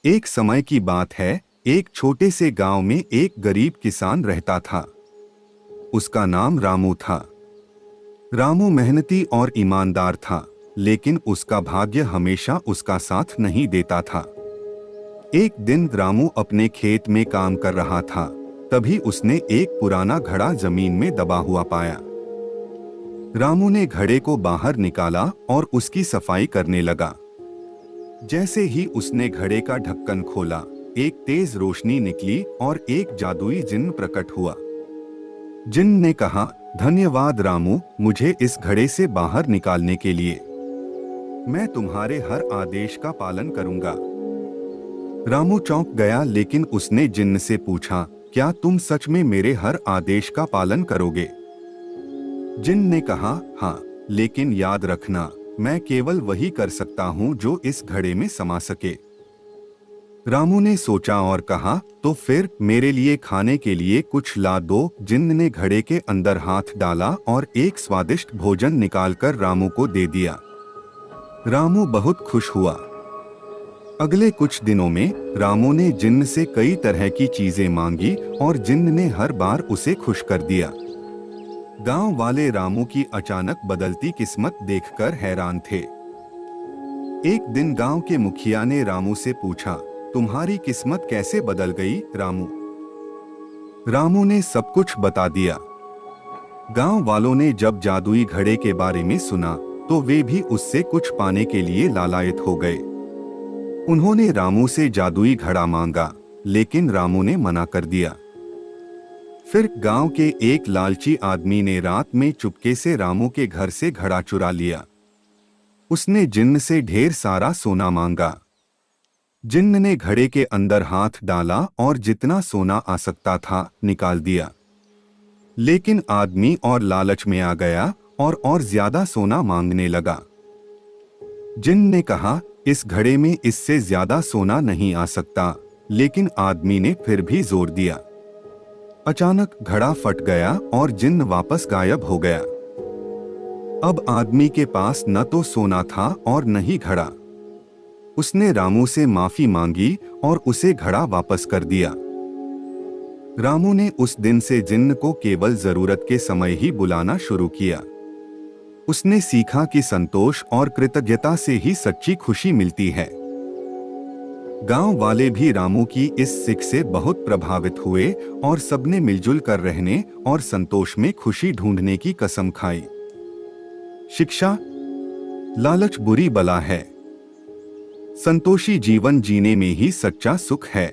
एक समय की बात है। एक छोटे से गांव में एक गरीब किसान रहता था। उसका नाम रामू था। रामू मेहनती और ईमानदार था, लेकिन उसका भाग्य हमेशा उसका साथ नहीं देता था। एक दिन रामू अपने खेत में काम कर रहा था। तभी उसने एक पुराना घड़ा जमीन में दबा हुआ पाया। रामू ने घड़े को बाहर निकाला और उसकी सफाई करने लगा। जैसे ही उसने घड़े का ढक्कन खोला, एक तेज रोशनी निकली और एक जादुई जिन्न प्रकट हुआ। जिन्न ने कहा, धन्यवाद रामू, मुझे इस घड़े से बाहर निकालने के लिए। मैं तुम्हारे हर आदेश का पालन करूंगा। रामू चौंक गया, लेकिन उसने जिन्न से पूछा, क्या तुम सच में मेरे हर आदेश का पालन करोगे? जिन्न ने कहा, हाँ, लेकिन याद रखना, मैं केवल वही कर सकता हूँ जो इस घड़े में समा सके। रामू ने सोचा और कहा, तो फिर मेरे लिए खाने के लिए कुछ ला दो। जिन्न ने घड़े के अंदर हाथ डाला और एक स्वादिष्ट भोजन निकालकर रामू को दे दिया। रामू बहुत खुश हुआ। अगले कुछ दिनों में रामू ने जिन्न से कई तरह की चीजें मांगी और जिन्न ने हर बार उसे खुश कर दिया। गांव वाले रामू की अचानक बदलती किस्मत देखकर हैरान थे। एक दिन गांव के मुखिया ने रामू से पूछा, तुम्हारी किस्मत कैसे बदल गई रामू? रामू ने सब कुछ बता दिया। गांव वालों ने जब जादुई घड़े के बारे में सुना तो वे भी उससे कुछ पाने के लिए लालायित हो गए। उन्होंने रामू से जादुई घड़ा मांगा, लेकिन रामू ने मना कर दिया। फिर गांव के एक लालची आदमी ने रात में चुपके से रामू के घर से घड़ा चुरा लिया। उसने जिन्न से ढेर सारा सोना मांगा। जिन्न ने घड़े के अंदर हाथ डाला और जितना सोना आ सकता था निकाल दिया। लेकिन आदमी और लालच में आ गया और ज्यादा सोना मांगने लगा। जिन्न ने कहा, इस घड़े में इससे ज्यादा सोना नहीं आ सकता, लेकिन आदमी ने फिर भी जोर दिया। अचानक घड़ा फट गया और जिन्न वापस गायब हो गया। अब आदमी के पास न तो सोना था और न ही घड़ा। उसने रामू से माफी मांगी और उसे घड़ा वापस कर दिया। रामू ने उस दिन से जिन्न को केवल जरूरत के समय ही बुलाना शुरू किया। उसने सीखा कि संतोष और कृतज्ञता से ही सच्ची खुशी मिलती है। गांव वाले भी रामू की इस सीख से बहुत प्रभावित हुए और सबने मिलजुल कर रहने और संतोष में खुशी ढूंढने की कसम खाई। शिक्षा, लालच बुरी बला है। संतोषी जीवन जीने में ही सच्चा सुख है।